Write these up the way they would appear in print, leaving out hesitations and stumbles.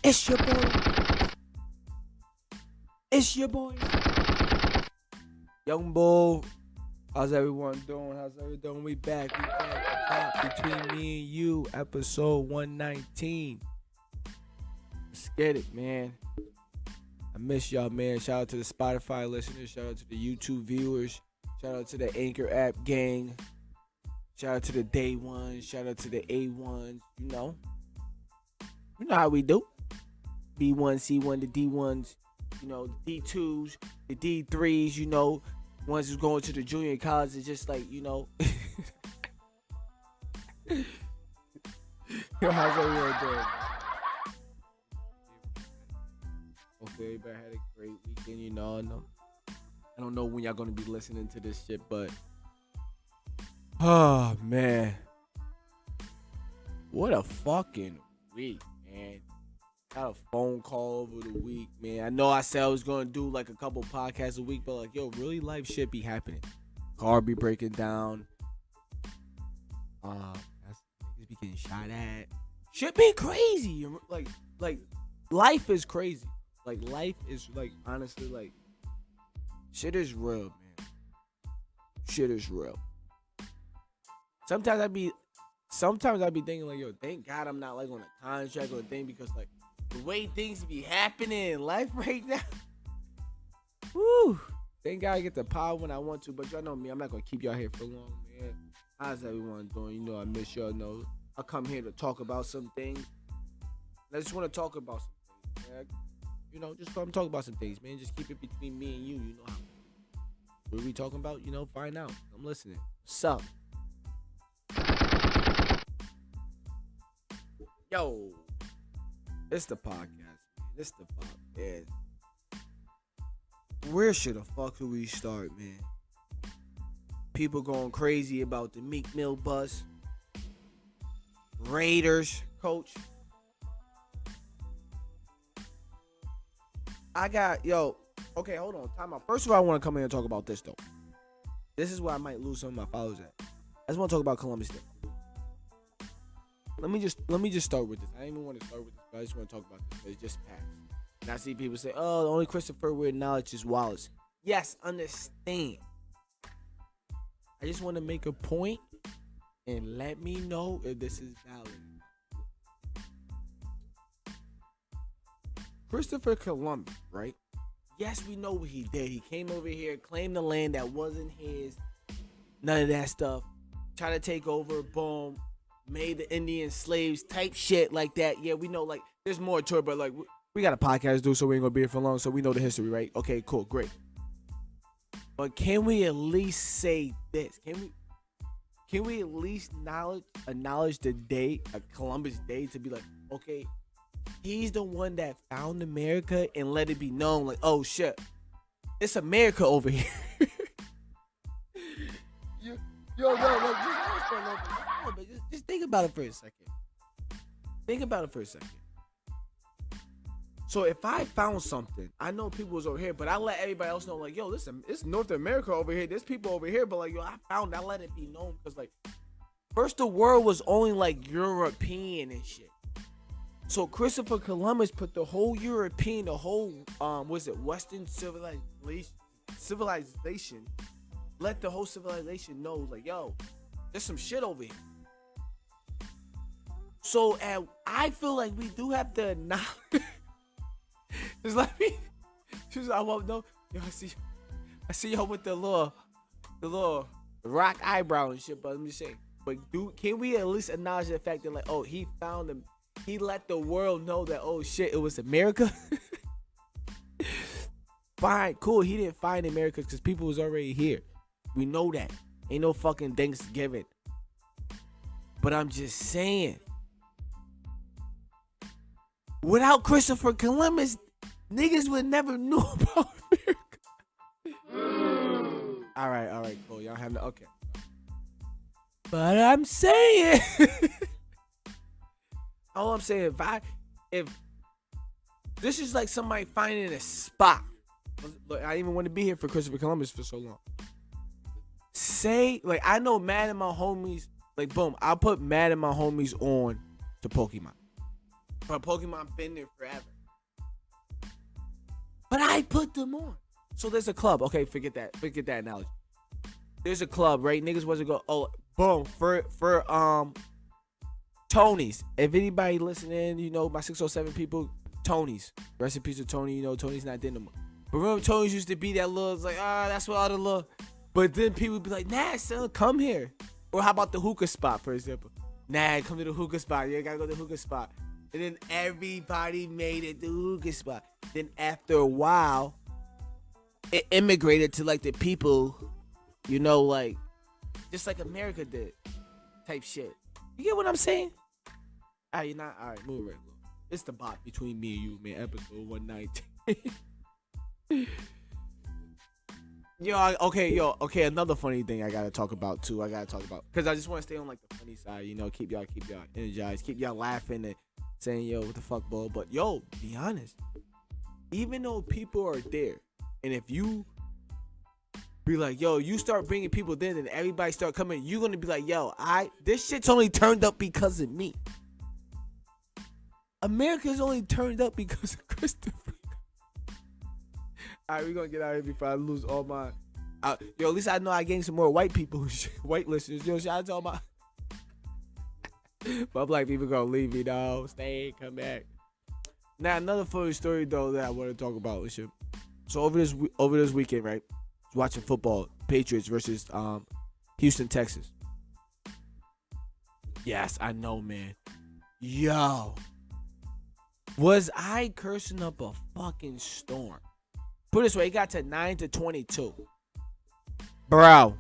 It's your boy. It's your boy. Young Bull. How's everyone doing? How's everyone doing? We back. Top between me and you. Episode 119. Let's get it, man. I miss y'all, man. Shout out to the Spotify listeners. Shout out to the YouTube viewers. Shout out to the Anchor app gang. Shout out to the day ones. Shout out to the A1s. You know how we do. B1, C1, the D1s. You know, the D2s, the D3s, you know. Ones who's going to the junior college is just like, you know. Yo, how's everyone doing? Hopefully everybody had a great weekend, you know. I don't know when y'all gonna be listening to this shit, but oh man. What a fucking week, man. Got a phone call over the week, man. I know I said I was gonna do like a couple podcasts a week, but like, yo, really life shit be happening. Car be breaking down. That's niggas be getting shot at. Shit be crazy. Like life is crazy. Like life is like honestly like shit is real, man. Shit is real. Sometimes I be thinking like, yo, thank God I'm not like on a contract or a thing, because like the way things be happening in life right now. Woo! Thank God I get the power when I want to, but y'all know me, I'm not gonna keep y'all here for long, man. How's everyone doing? You know I miss y'all. Know I come here to talk about some things. I just want to talk about some things, man. You know, just come talk about some things, man. Just keep it between me and you. You know how. What are we talking about? You know, find out. I'm listening. What's up? Yo, it's the podcast, man. It's the podcast. Where should the fuck do we start, man? People going crazy about the Meek Mill bus. Raiders coach. Okay, hold on. Time out. First of all, I want to come in and talk about this, though. This is where I might lose some of my followers at. I just want to talk about Columbus Day. Let me just start with this. I didn't even want to start with this, but I just want to talk about this. It just passed. And I see people say, oh, the only Christopher we acknowledge is Wallace. Yes, understand. I just want to make a point and let me know if this is valid. Christopher Columbus, right? Yes, we know what he did. He came over here, claimed the land that wasn't his. None of that stuff. Tried to take over, boom. Made the Indian slaves type shit like that. Yeah, we know, like, there's more to it, but, like, we got a podcast to do, so we ain't gonna be here for long, so we know the history, right? Okay, cool, great. But can we at least say this? Can we at least acknowledge the day, a Columbus Day, to be like, okay, he's the one that found America, and let it be known, like, oh, shit, it's America over here. Yo, just think about it for a second. So if I found something, I know people was over here, but I let everybody else know, like, yo, listen, it's North America over here. There's people over here, but like, yo, I let it be known, because like, first the world was only like European and shit. So Christopher Columbus put the whole European, the whole Western civilization, let the whole civilization know, like, yo, there's some shit over here. So I feel like we do have to acknowledge. Just let me. I won't know. Yo, I see y'all with the little rock eyebrow and shit. But let me say, can we at least acknowledge the fact that, like, oh, he found them. He let the world know that, oh shit, it was America. Fine, cool. He didn't find America because people was already here. We know that. Ain't no fucking Thanksgiving. But I'm just saying, without Christopher Columbus, niggas would never know about America. All right, cool. Y'all have no, okay. But I'm saying, all I'm saying, if this is like somebody finding a spot. Look, I didn't even want to be here for Christopher Columbus for so long. Say, like, I know Mad and my homies, like, boom, I'll put Mad and my homies on to Pokemon. but Pokemon been there forever. But I put them on. So there's a club. Okay, forget that. Forget that analogy. There's a club, right? Niggas wasn't go. Oh, boom for Tony's. If anybody listening, you know my 607 people, Tony's. Rest in peace to Tony. You know Tony's not there no more. But remember, Tony's used to be that little. It's like that's what all the little. But then people would be like, nah, son, come here. Or how about the hookah spot, for example? Nah, come to the hookah spot. You gotta go to the hookah spot. And then everybody made it the hookah spot. Then after a while, it immigrated to like the people, you know, like just like America did, type shit. You get what I'm saying? Alright, you're not alright. Move right. It's the bot between me and you, man. Episode 119. Okay. Another funny thing I gotta talk about too. Because I just want to stay on like the funny side, you know, keep y'all energized, keep y'all laughing and saying, yo, what the fuck, bro. But yo, be honest. Even though people are there, and if you be like, yo, you start bringing people there, and everybody start coming, you're gonna be like, yo, this shit's only turned up because of me. America's only turned up because of Christopher. Alright, we're gonna get out of here before I lose all my. Yo, at least I know I gained some more white people, white listeners. Yo, shout out to all my. My black people gonna leave me, dog. Stay, come back. Now another funny story though that I want to talk about and shit. So over this weekend, right? I was watching football, Patriots versus Houston, Texas. Yes, I know, man. Yo, was I cursing up a fucking storm? Put it this way, it got to 9-22. Bro.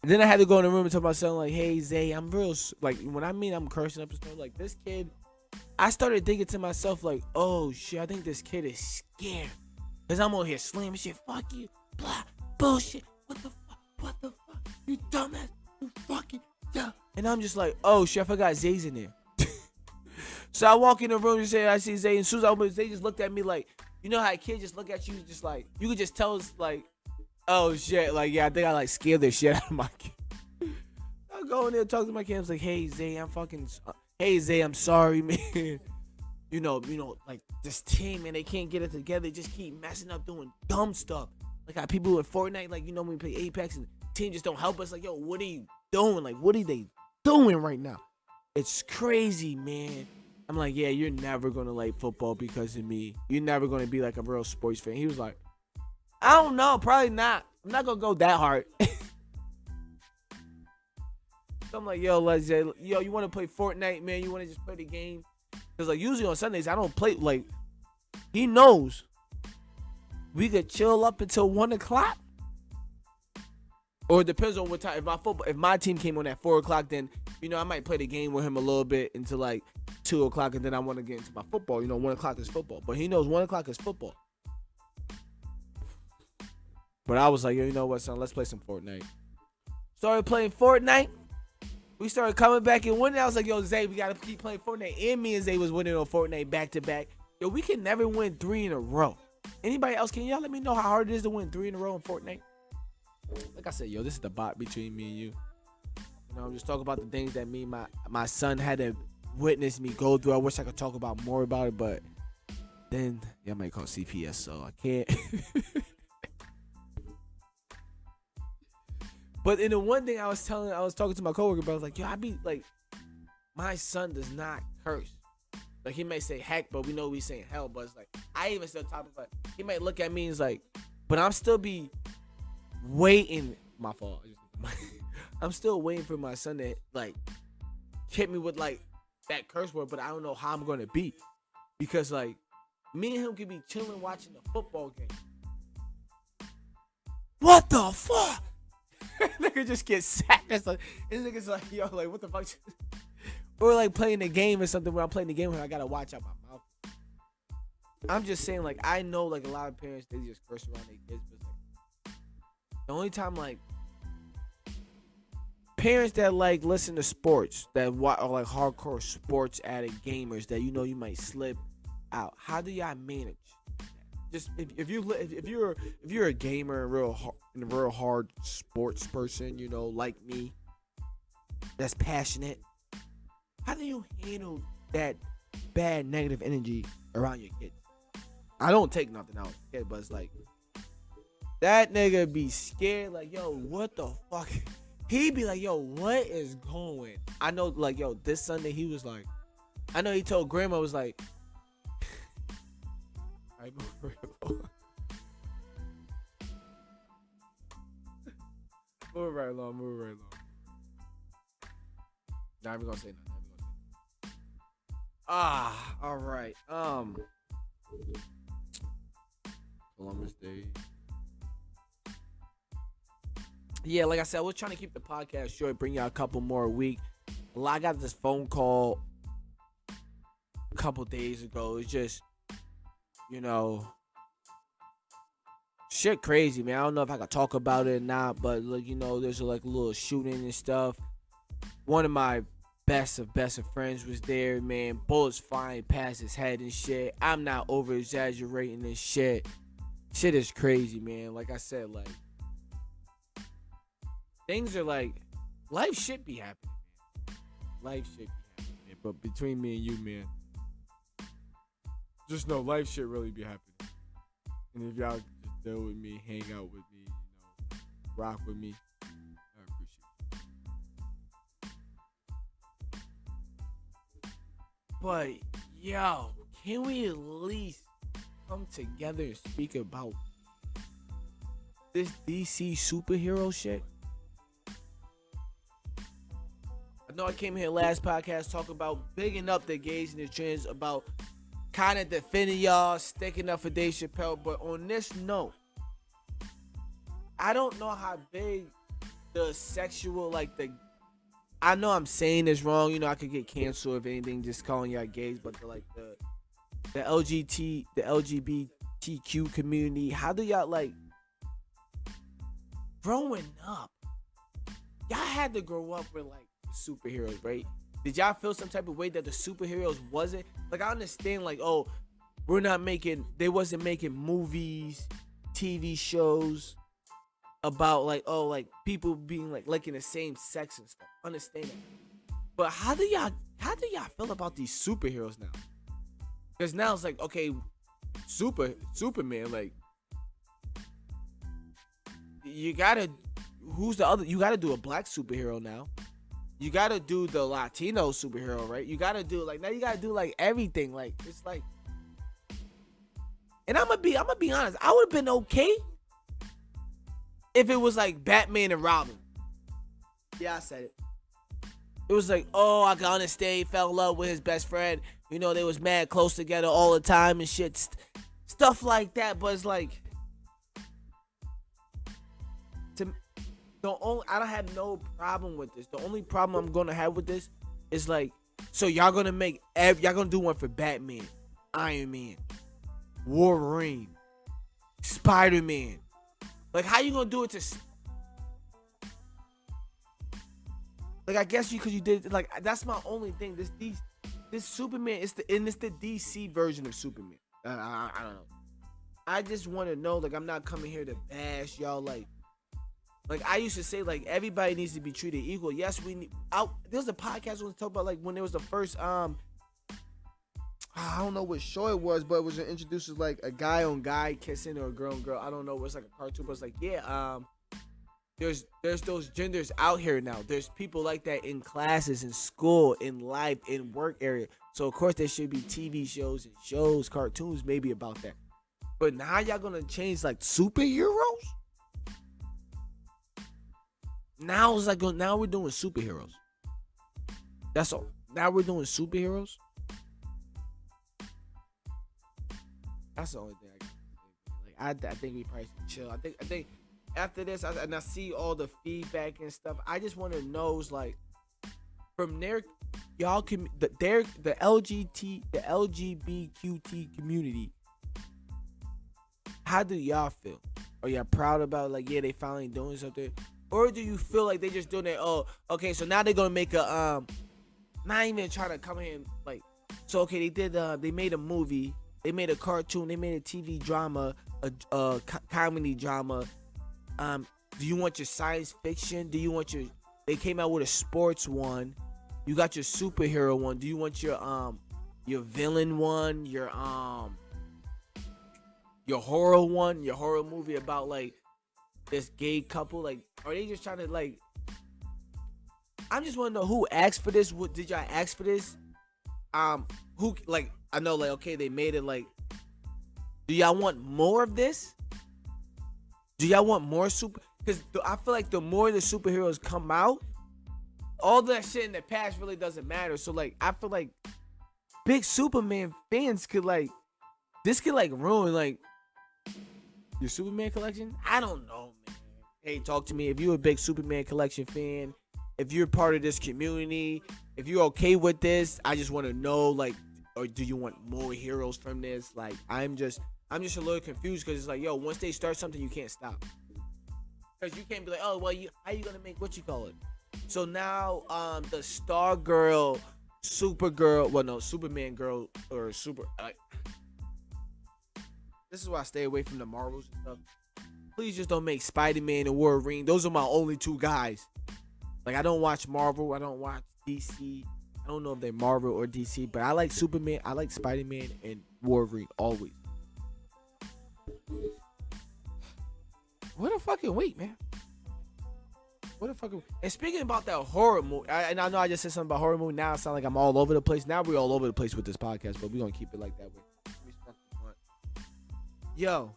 And then I had to go in the room and tell myself, like, hey, Zay, I'm real, like, when I mean I'm cursing up a storm, like, this kid, I started thinking to myself, like, oh, shit, I think this kid is scared. Because I'm on here slamming shit, fuck you, blah, bullshit, what the fuck, you dumbass, you fucking, yeah. And I'm just like, oh, shit, I forgot Zay's in there. So I walk in the room and say, I see Zay, and as soon as I open, Zay just looked at me like, you know how a kid just look at you, just like, you could just tell us, like, oh, shit, like, yeah, I think I, like, scared the shit out of my kid. I go in there and talk to my kid, I was like, hey, Zay, I'm sorry, man. You know, like, this team, man, they can't get it together, they just keep messing up, doing dumb stuff. Like, how people in Fortnite, like, you know, when we play Apex, and the team just don't help us, like, yo, what are you doing? Like, what are they doing right now? It's crazy, man. I'm like, yeah, you're never going to like football because of me. You're never going to be like a real sports fan. He was like, I don't know, probably not. I'm not going to go that hard. So I'm like, yo, you want to play Fortnite, man? You want to just play the game? Because like usually on Sundays, I don't play, like, he knows we could chill up until 1 o'clock. Or it depends on what time. If my team came on at 4 o'clock, then, you know, I might play the game with him a little bit until like 2 o'clock, and then I want to get into my football. You know, 1 o'clock is football. But he knows 1 o'clock is football. But I was like, yo, you know what, son? Let's play some Fortnite. Started playing Fortnite. We started coming back and winning. I was like, yo, Zay, we got to keep playing Fortnite. And me and Zay was winning on Fortnite back to back. Yo, we can never win 3 in a row. Anybody else, can y'all let me know how hard it is to win 3 in a row in Fortnite? Like I said, yo, this is the bot between me and you. You know, I'm just talking about the things that me and my son had to witness me go through. I wish I could talk about more about it, but then y'all might call CPS, so I can't. But in the one thing I was talking to my coworker about, I was like, yo, I be like, my son does not curse. Like, he may say heck, but we know we saying hell, but it's like, I even still talk about, he might look at me and he's like, but I'm still be waiting, my fault. I'm still waiting for my son to like hit me with like that curse word, but I don't know how I'm gonna be, because like me and him could be chilling watching the football game. What the fuck? Nigga just get sacked. That's like, this nigga's like, yo, like what the fuck? Or like playing the game or something where I'm playing the game where I gotta watch out my mouth. I'm just saying, like, I know like a lot of parents, they just curse around their kids, but like the only time like parents that like listen to sports, that watch, or like hardcore sports addict gamers that you know you might slip out, how do y'all manage? Just if you're a gamer and a real hard sports person, you know, like me, that's passionate, How do you handle that bad negative energy around your kids? I don't take nothing out of the kid, but it's like that nigga be scared, like, yo, what the fuck? He be like, yo, what is going? I know, like, yo, this Sunday he was like, I know he told grandma was like, I move right along. Not even gonna say nothing. All right. Columbus Day. Yeah, like I said, I was trying to keep the podcast short, bring y'all a couple more a week. I got this phone call a couple days ago. It's just, shit crazy, man. I don't know if I can talk about it or not, but like, there's like a little shooting and stuff. One of my best of friends was there, man. Bullets flying past his head and shit. I'm not over exaggerating this shit. Shit is crazy, man. Like I said, like, things are like, life should be happening, man. Life should be happening, man. But between me and you, man, just know life should really be happening. And if y'all just deal with me, hang out with me, rock with me, I appreciate it. But, yo, can we at least come together and speak about this DC superhero shit? I know I came here last podcast talking about bigging up the gays and the trans, about kind of defending y'all, sticking up for Dave Chappelle. But on this note, I don't know how big the sexual, like I know I'm saying this wrong. I could get canceled if anything, just calling y'all gays. But the LGBTQ community, how do y'all, like, growing up? Y'all had to grow up with like superheroes, right? Did y'all feel some type of way that the superheroes wasn't? Like, I understand, like, oh, they wasn't making movies, TV shows about, like, oh, like, people being, like, liking the same sex and stuff. Understand that. But how do y'all feel about these superheroes now? Because now it's like, okay, Superman, like, you gotta do a black superhero now. You gotta do the Latino superhero, right? You gotta do, like, now you gotta do, like, everything. Like, it's like, and I'm gonna be honest, I would have been okay if it was like Batman and Robin. Yeah, I said it. It was like, oh, I can understand he fell in love with his best friend. They was mad close together all the time and shit. Stuff like that. But it's like, I don't have no problem with this. The only problem I'm gonna have with this is, like, so y'all gonna do one for Batman, Iron Man, Wolverine, Spider-Man. Like, how you gonna do it to? Like, I guess because you did, like, that's my only thing. This Superman, it's the DC version of Superman. I don't know. I just want to know, like, I'm not coming here to bash y'all, like I used to say, like, everybody needs to be treated equal. Yes, there's a podcast I was talking about, like, when there was the first, I don't know what show it was, but it was introduced as, like, a guy on guy kissing or a girl on girl. I don't know. It's like a cartoon, but it's like, yeah, there's those genders out here now. There's people like that in classes, in school, in life, in work area. So, of course, there should be TV shows and cartoons maybe about that. But now y'all gonna change, like, superheroes? Now it's like, now we're doing superheroes. That's all. Now we're doing superheroes. That's the only thing I can say. Like, I think we probably should chill. I think after this, and I see all the feedback and stuff, I just want to know, is like, from their, y'all can, the LGBTQT community, how do y'all feel? Are y'all proud about, like, yeah, they finally doing something? Or do you feel like they just doing it? Oh, okay, so now they're gonna make a not even trying to come in, like, so okay, they made a movie, they made a cartoon, they made a TV drama, a comedy drama. Do you want your science fiction? They came out with a sports one. You got your superhero one. Do you want your villain one? Your horror one? Your horror movie about like this gay couple? Like, are they just trying to like? I just want to know who asked for this. What did y'all ask for this? Who like? I know like okay, they made it like. Do y'all want more of this? Do y'all want more super? Because I feel like the more the superheroes come out, all that shit in the past really doesn't matter. So like, I feel like big Superman fans could like, this could like ruin like your Superman collection. I don't know, man. Hey, talk to me if you're a big Superman collection fan. If you're part of this community, if you're okay with this, I just want to know like, or do you want more heroes from this? Like, I'm just a little confused because it's like, yo, once they start something, you can't stop. Because you can't be like, oh, well, how you gonna make what you call it? So now, the Stargirl, Supergirl, well, no, Superman girl or super. This is why I stay away from the Marvels and stuff. Please just don't make Spider-Man and Wolverine. Those are my only two guys. Like, I don't watch Marvel. I don't watch DC. I don't know if they're Marvel or DC, but I like Superman. I like Spider-Man and Wolverine always. What a fucking week, man. What a fucking. And speaking about that horror movie, and I know I just said something about horror movie. Now it sounds like I'm all over the place. Now we're all over the place with this podcast, but we're gonna keep it like that way. Yo,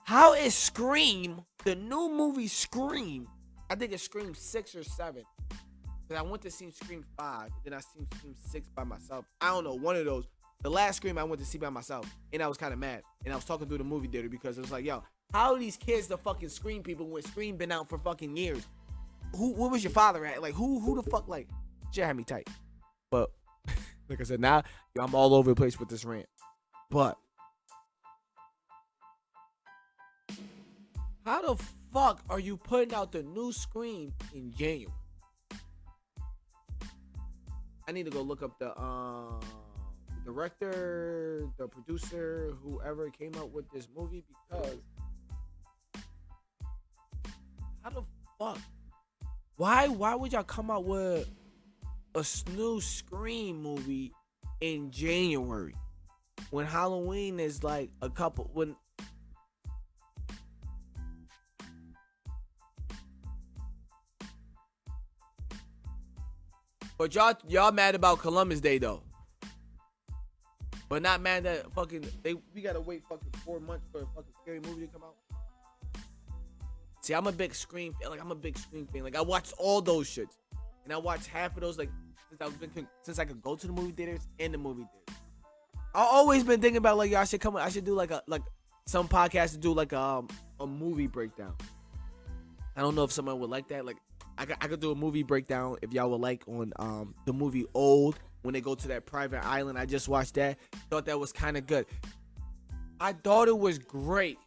how is Scream, the new movie Scream? I think it's Scream 6 or 7. Cause I went to see Scream 5, then I seen Scream 6 by myself. I don't know, one of those. The last Scream I went to see by myself, and I was kind of mad. And I was talking through the movie theater because it was like, yo, how are these kids the fucking Scream people when Scream been out for fucking years? Where was your father at? Like, who the fuck, like, shit had me tight. But, like I said, now, yo, I'm all over the place with this rant. But, how the fuck are you putting out the new Scream in January? I need to go look up the director, the producer, whoever came up with this movie because how the fuck? Why would y'all come out with a new Scream movie in January when Halloween is like a couple when but y'all mad about Columbus Day though. But not mad that fucking we gotta wait fucking 4 months for a fucking scary movie to come out. See, I'm a big Scream fan. Like, I'm a big Scream fan. Like, I watched all those shits. And I watched half of those, like, since I could go to the movie theaters and the movie theaters. I've always been thinking about, like, yo, I should do, like, some podcast to do, like, a movie breakdown. I don't know if someone would like that. Like, I could do a movie breakdown if y'all would like on, the movie Old, when they go to that private island. I just watched that. Thought that was kind of good. I thought it was great.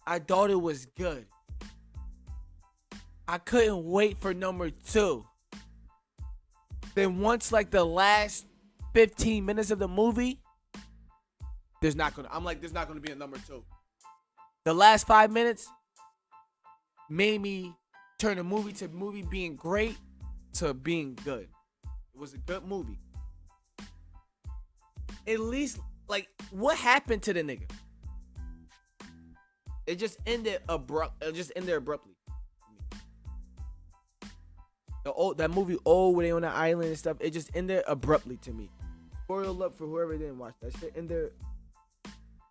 I thought it was good. I couldn't wait for number 2. Then once like the last 15 minutes of the movie, there's not gonna be a number 2. The last 5 minutes made me turn the movie being great to being good. It was a good movie. At least, like, what happened to the nigga? It just ended abruptly. That movie Old, where they on the island and stuff, it just ended abruptly to me. Spoil up for whoever didn't watch that shit. And there,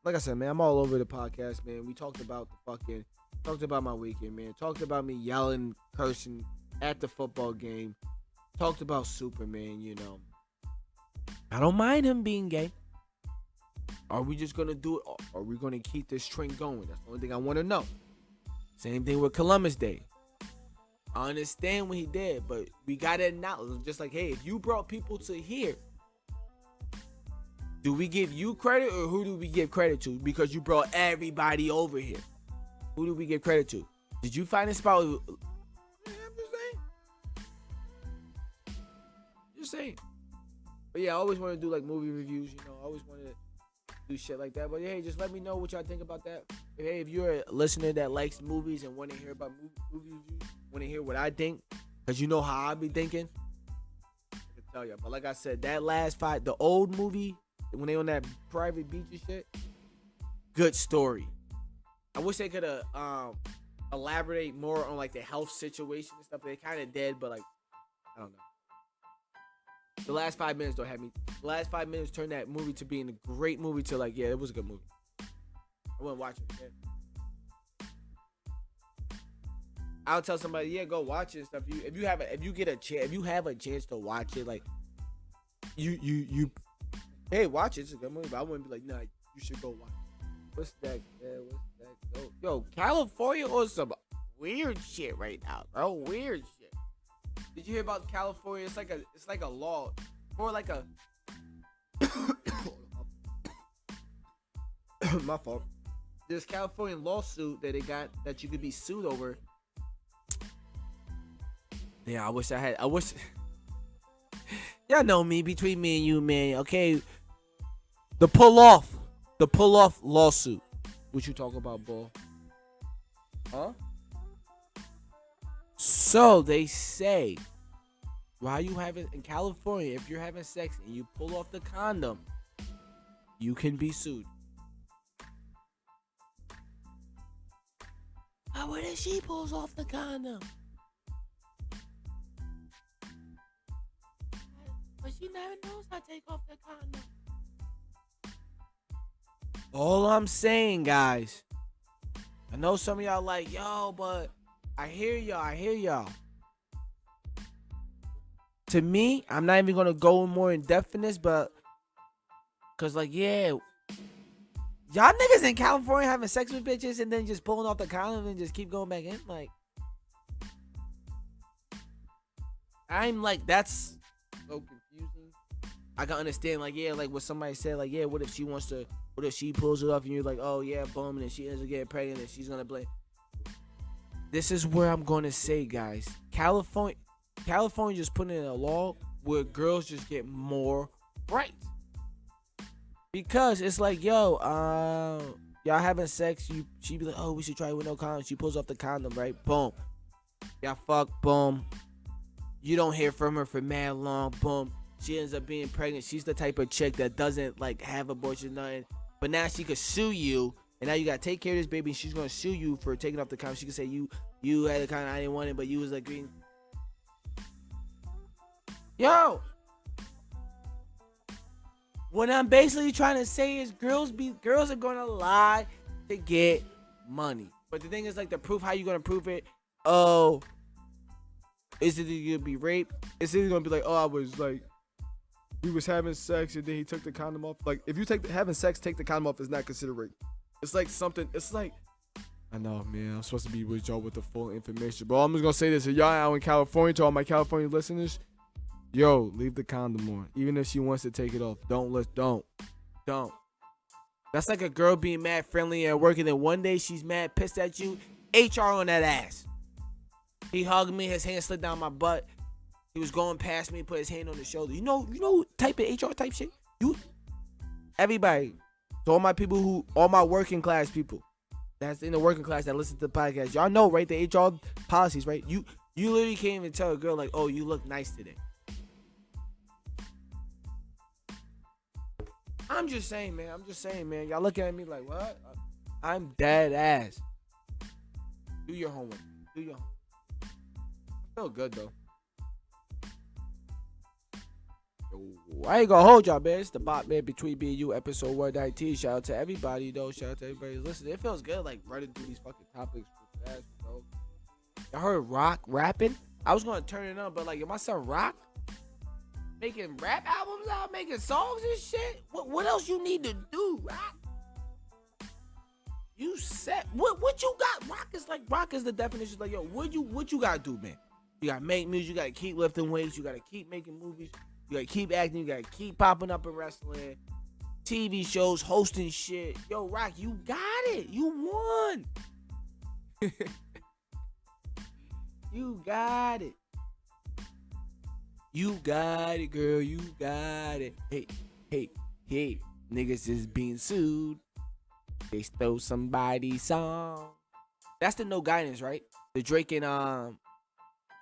like I said, man, I'm all over the podcast, man. We talked about my weekend, man. Talked about me yelling, cursing at the football game. Talked about Superman, you know. I don't mind him being gay. Are we just gonna do it? Or are we gonna keep this trend going? That's the only thing I want to know. Same thing with Columbus Day. I understand what he did, but we gotta acknowledge, just like, hey, if you brought people to here, do we give you credit or who do we give credit to? Because you brought everybody over here. Who do we give credit to? Did you find a spot? I'm just saying. But yeah, I always want to do like movie reviews, you know. I always wanted to do shit like that. But hey, just let me know what y'all think about that. Hey, if you're a listener that likes movies and want to hear about movie reviews, want to hear what I think, cause you know how I be thinking, I can tell you. But like I said, that last fight, the old movie when they on that private beach and shit, good story. I wish they could have elaborate more on like the health situation and stuff. They kind of did, but like I don't know. The last 5 minutes don't have me. The last 5 minutes turned that movie to being a great movie to like, yeah, it was a good movie. I wouldn't watch it again. I'll tell somebody, yeah, go watch it and stuff. If you have a chance to watch it, like hey, watch it. It's a good movie. But I wouldn't be like, nah, you should go watch it. What's that? Yeah, what's that? Yo, California on some weird shit right now, bro. Weird shit. Did you hear about California? It's like a law, more like a my fault. This California lawsuit that they got that you could be sued over. Yeah, I wish y'all know me, between me and you, man. Okay, the pull off lawsuit. What you talk about, bro? Huh? So they say, while you having in California, if you're having sex and you pull off the condom, you can be sued. Oh, what if she pulls off the condom? But she never knows how to take off the condom. All I'm saying, guys, I know some of y'all like, yo, but I hear y'all. To me, I'm not even gonna go more in depth in this, but cause like, yeah, y'all niggas in California having sex with bitches and then just pulling off the condom and just keep going back in, like, I'm like, that's so confusing. I can understand, like, yeah, like what somebody said, like, yeah, what if she pulls it off and you're like, oh yeah, boom, and then she ends up getting pregnant and she's gonna blame. This is where I'm gonna say, guys, California just put in a law where girls just get more rights. Because it's like, yo, y'all having sex, she be like, oh, we should try it with no condom. She pulls off the condom, right? Boom. Y'all fuck, boom. You don't hear from her for mad long, boom. She ends up being pregnant. She's the type of chick that doesn't like have abortion, nothing. But now she could sue you, and now you gotta take care of this baby. And she's gonna sue you for taking off the condom. She could say you had a condom, I didn't want it, but you was like green. Yo, what I'm basically trying to say is girls are gonna lie to get money. But the thing is, like, the proof, how you gonna prove it? Oh, is it gonna be rape? Is it gonna be like, oh, I was like, we was having sex and then he took the condom off? Like, if you having sex, take the condom off is not considered rape. It's like something. It's like, I know, man. I'm supposed to be with y'all with the full information, but I'm just gonna say this: if y'all out in California, to all my California listeners, yo, leave the condom on. Even if she wants to take it off, don't. That's like a girl being mad friendly at work, and then one day she's mad, pissed at you. HR on that ass. He hugged me, his hand slid down my butt. He was going past me, put his hand on the shoulder. You know, type of HR type shit. Everybody, to all my people all my working class people that's in the working class that listen to the podcast, y'all know, right? The HR policies, right? You literally can't even tell a girl like, oh, you look nice today. I'm just saying, man. Y'all looking at me like, what? I'm dead ass. Do your homework. I feel good, though. I ain't gonna hold y'all, man. It's the B.O.P, man, between me and you, episode 119. Shout out to everybody, though. Shout out to everybody listening. It feels good, like, running through these fucking topics real fast, bro. Y'all heard Rock rapping? I was gonna turn it on, but, like, my son Rock making rap albums out, making songs and shit. What else you need to do, Rock? You set what you got? Rock is the definition. Like, yo, what you gotta do, man? You gotta make music. You gotta keep lifting weights. You gotta keep making movies. You gotta keep acting. You gotta keep popping up in wrestling, TV shows, hosting shit. Yo, Rock, you got it. You won. You got it. You got it, girl. You got it. Hey. Niggas is being sued. They stole somebody's song. That's the No Guidance, right? The Drake and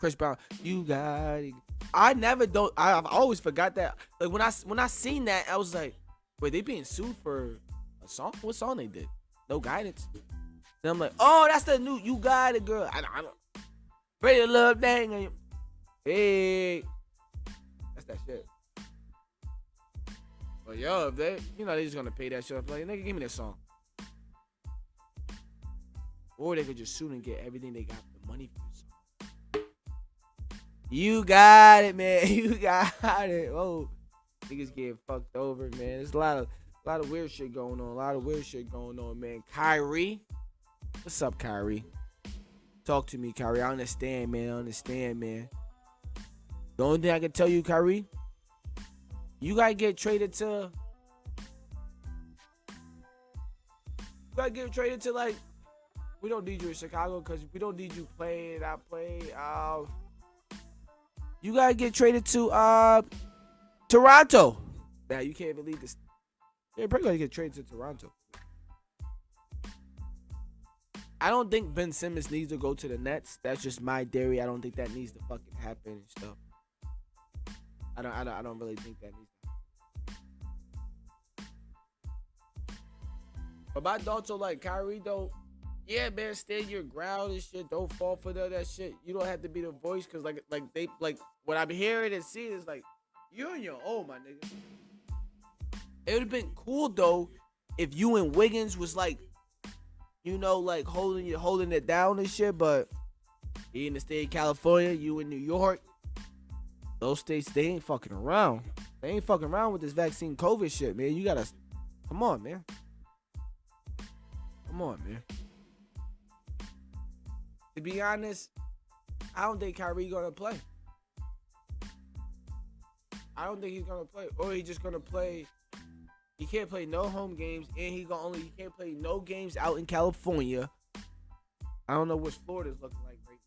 Chris Brown. You got it. I never don't. I've always forgot that. Like when I seen that, I was like, wait, they being sued for a song? What song they did? No Guidance. Then I'm like, oh, that's the new You Got It, girl. I don't. Ready to love, dang. Hey, that's that shit. But yo, if they, they just gonna pay that shit up. Like, nigga, give me that song. Or they could just sue and get everything they got the money for the song. You got it, man. You got it. Oh, niggas getting fucked over, man. There's a lot of weird shit going on. Man. Kyrie, what's up, Kyrie? Talk to me, Kyrie. I understand, man. The only thing I can tell you, Kyrie, you gotta get traded to. Like. We don't need you in Chicago because we don't need you playing. You gotta get traded to Toronto. Now you can't believe this. You're probably gonna get traded to Toronto. I don't think Ben Simmons needs to go to the Nets. That's just my theory. I don't think that needs to fucking happen and stuff. I don't really think that needs to happen. But my thoughts are like Kyrie though. Yeah, man, stand your ground and shit. Don't fall for that shit. You don't have to be the voice because like what I'm hearing and seeing is like you're on your own, my nigga. It would have been cool though if you and Wiggins was like, like holding it down and shit. But he in the state of California, you in New York. Those states, they ain't fucking around. They ain't fucking around with this vaccine COVID shit, man. You gotta come on, man. To be honest, I don't think Kyrie gonna play. I don't think he's gonna play, or he's just gonna play. He can't play no home games, and he can't play no games out in California. I don't know what Florida's looking like right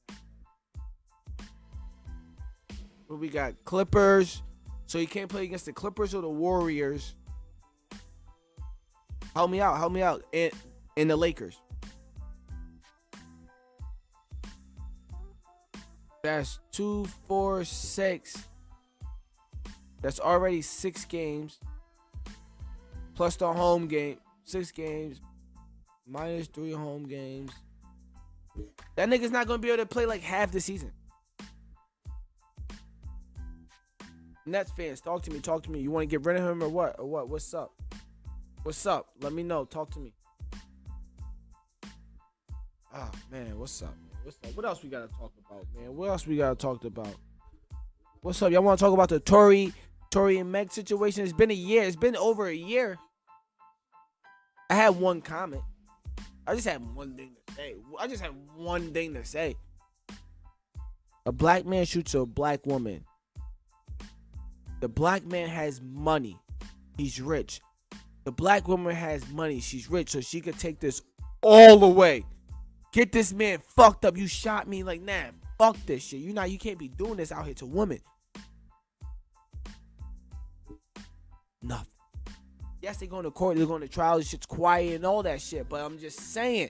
now. But we got Clippers, so he can't play against the Clippers or the Warriors. Help me out, and the Lakers. That's 2, 4, 6. That's already 6 games. Plus the home game. 6 games. Minus 3 home games. That nigga's not going to be able to play like half the season. Nets fans, talk to me. You want to get rid of him or what? What's up? Let me know. Talk to me. Oh, man. What's up? What else we gotta talk about, man? What's up? Y'all want to talk about the Tory and Meg situation? It's been a year. It's been over a year. I had one comment. I just had one thing to say. A black man shoots a black woman. The black man has money. He's rich. The black woman has money. She's rich, so she could take this all the way. Get this man fucked up. You shot me. Like, nah, fuck this shit. You can't be doing this out here to women. Nothing. Yes, they're going to court. They're going to trial. This shit's quiet and all that shit. But I'm just saying,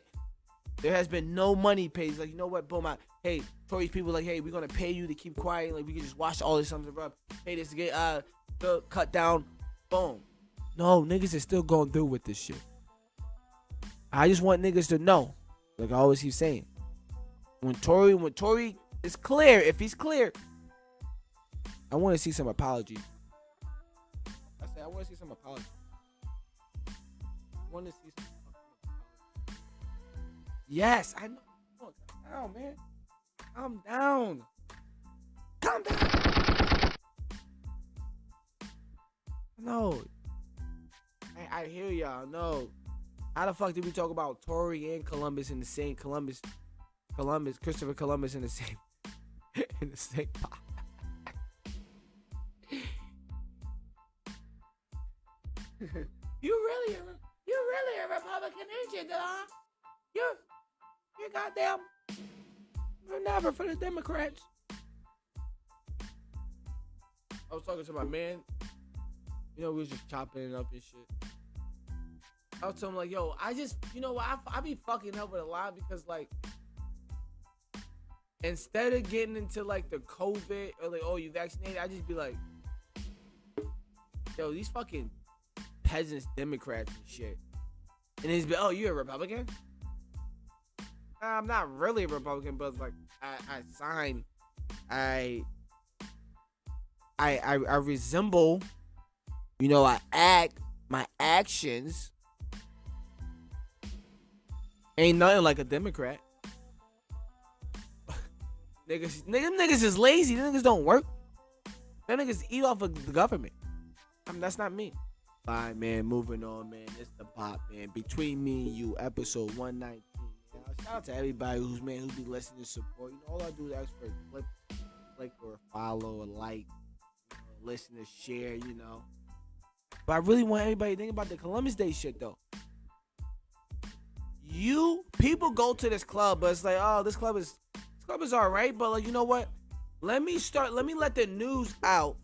there has been no money paid. Like, you know what? Boom. Hey, Tory's people like, hey, we're going to pay you to keep quiet. Like, we can just watch all this something up. Pay this to get cut down. Boom. No, niggas is still going through with this shit. I just want niggas to know. Like I always keep saying, when Tory is clear, if he's clear, I want to see some apology. I want to see some apology. Yes, I know. Calm down, man. Calm down. No. I hear y'all. No. How the fuck did we talk about Tory and Columbus in the same Christopher Columbus in the same pot? You really a Republican, ain't you, huh? You goddamn. You're never for the Democrats. I was talking to my man. We was just chopping it up and shit. I was telling him like, yo, I just, you know what, I be fucking up with a lot because like, instead of getting into like the COVID or like, oh, you vaccinated, I just be like, yo, these fucking peasants, Democrats and shit. And he's be, oh, you a Republican? Nah, I'm not really a Republican, but like I resemble, you know, my actions ain't nothing like a Democrat. Niggas is lazy. Them niggas don't work. Them niggas eat off of the government. That's not me. Alright, man, moving on, man. It's the B.O.P, man. Between Me and You, episode 119. Shout out to everybody who's be listening to support. You know, all I do is ask for a click or a follow, a like, you know, listen, to share, you know. But I really want everybody to think about the Columbus Day shit though. People go to this club, but it's like, oh, this club is alright, but like, you know what? Let me let the news out.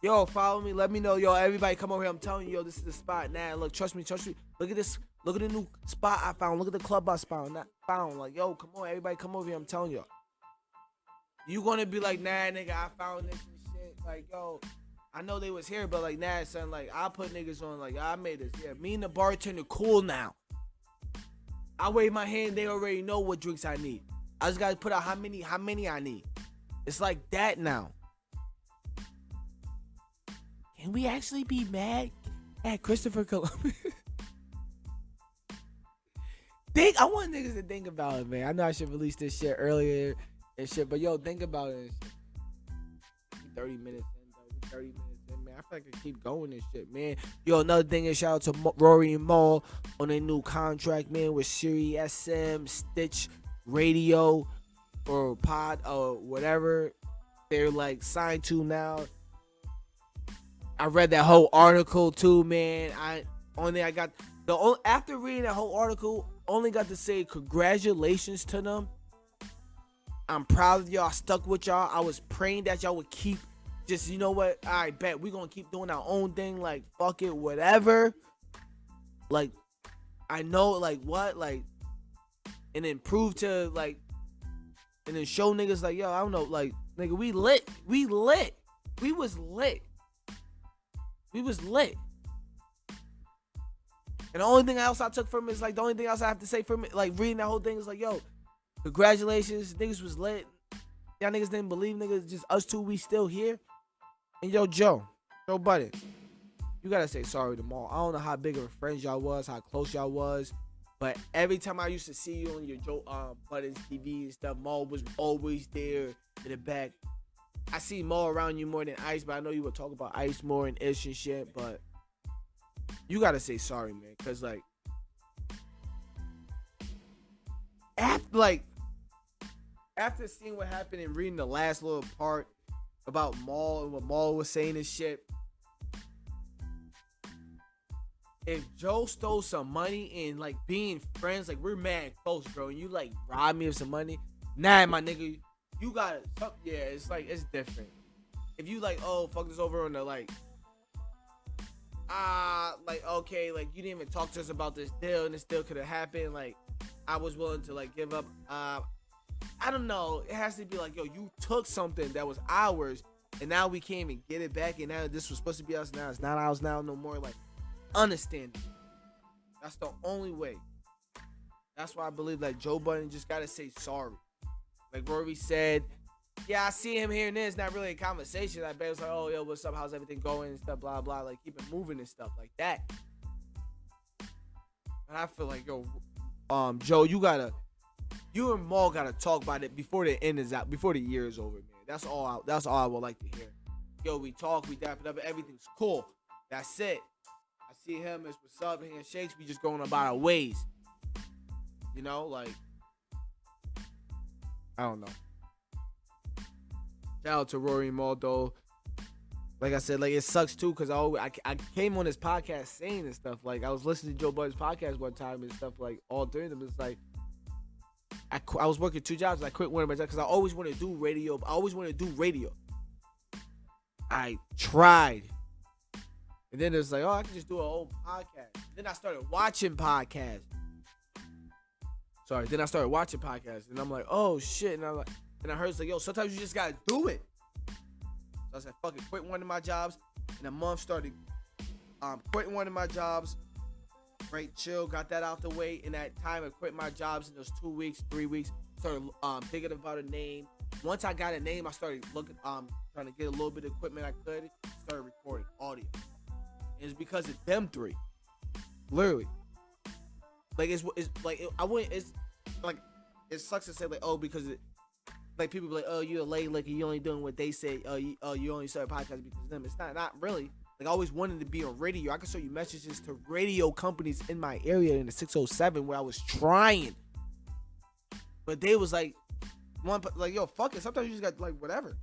Yo, follow me. Let me know. Yo, everybody come over here. I'm telling you, yo, this is the spot. Nah, look, trust me. Look at this. Look at the new spot I found. Look at the club I found. Like, yo, come on, everybody come over here. I'm telling you. You gonna be like, nah, nigga, I found this and shit. Like, yo, I know they was here, but like, nah, son, like, I put niggas on, like, I made this. Yeah, me and the bartender cool now. I wave my hand, they already know what drinks I need. I just gotta put out how many I need. It's like that now. Can we actually be mad at Christopher Columbus? I want niggas to think about it, man. I know I should release this shit earlier and shit, but yo, think about it. 30 minutes in, man. I feel like I keep going and shit, man. Yo, another thing is shout out to Rory and Maul on their new contract, man, with Sirius SM, Stitch Radio, or Pod, or whatever they're like signed to now. I read that whole article too, man. After reading that whole article, only got to say congratulations to them. I'm proud of y'all. I stuck with y'all. I was praying that y'all would keep just, you know what? I bet we gonna keep doing our own thing. Like, fuck it, whatever. Like, I know, like, what? Like, and then prove to, like, and then show niggas, like, yo, I don't know, like, nigga, we lit. We was lit. And the only thing else I took from it is, like, the only thing else I have to say from it, like, reading that whole thing is like, yo, congratulations, niggas was lit. Y'all niggas didn't believe, niggas, just us two, we still here. And yo, Joe Budden, you gotta say sorry to Maul. I don't know how big of a friend y'all was, how close y'all was, but every time I used to see you on your Joe Budden's TV and stuff, Maul was always there in the back. I see Maul around you more than Ice, but I know you would talk about Ice more and Ish and shit, but you gotta say sorry, man, because, like, after seeing what happened and reading the last little part about Maul and what Maul was saying and shit, if Joe stole some money and, like, being friends, like, we're mad close, bro, and you, like, rob me of some money, nah, my nigga, you gotta, yeah, it's like, it's different. If you, like, oh, fuck this over on the, like, okay, like, you didn't even talk to us about this deal and this deal could have happened, like, I was willing to, like, give up, I don't know, it has to be like, yo, you took something that was ours and now we can't even get it back, and now this was supposed to be us, now it's not ours now no more. Like, understand it. That's the only way. That's why I believe that Joe Budden just gotta say sorry. Like Rory said, yeah, I see him here and there. It's not really a conversation. I bet it's like, oh, yo, what's up? How's everything going? And stuff, blah, blah. Like, keep it moving and stuff like that. And I feel like, yo, Joe, you and Maul gotta talk about it before the end is out, before the year is over, man. That's all I would like to hear. Yo, we talk, we dap it up, everything's cool. That's it. I see him as what's up, handshakes, we just going about our ways. You know, like, I don't know. Shout out to Rory and Maul, though. Like I said, like, it sucks too, because I came on this podcast saying and stuff. Like, I was listening to Joe Budden's podcast one time and stuff, like, all three of them. It's like, I was working 2 jobs. I quit one of my jobs because I always want to do radio. I tried And then it's like, oh, I can just do an old podcast. Then I started watching podcasts. Sorry, then I started watching podcasts. And I'm like, oh, shit. And I heard it's like, yo, sometimes you just got to do it. So I said, fuck it, quit one of my jobs. And a month started quitting one of my jobs. Right, chill, got that out the way. In that time, I quit my jobs in those 2 weeks, 3 weeks. Started thinking about a name. Once I got a name, I started looking, trying to get a little bit of equipment I could. Started recording audio. It's because of them three. Literally. Like, it's like, I wouldn't, it's like, it sucks to say, like, oh, because it, like, people be like, oh, you're a late licker, you only doing what they say, you only start a podcast because of them. It's not really. Like, I always wanted to be on radio. I can show you messages to radio companies in my area in the 607 where I was trying. But they was like, like, yo, fuck it. Sometimes you just got, like, whatever.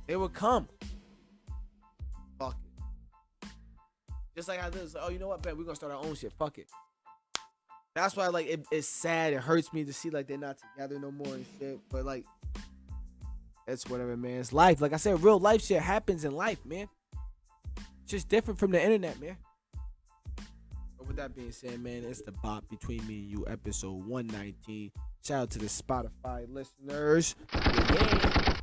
They would come. Fuck it. Just like how this, oh, you know what, man, we're going to start our own shit. Fuck it. That's why, like, it's sad. It hurts me to see, like, they're not together no more and shit. But, like, it's whatever, man. It's life. Like I said, real life shit happens in life, man. It's just different from the internet, man. But with that being said, man, it's the B.O.P Between Me and You, episode 119. Shout out to the Spotify listeners. Yeah.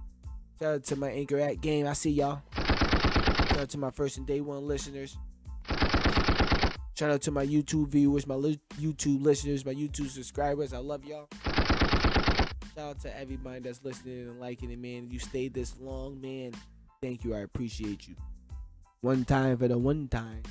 Shout out to my Anchor at game. I see y'all. Shout out to my first and day one listeners. Shout out to my YouTube viewers, my YouTube listeners, my YouTube subscribers. I love y'all. Shout out to everybody that's listening and liking it, man. You stayed this long, man. Thank you. I appreciate you. One time for the one time.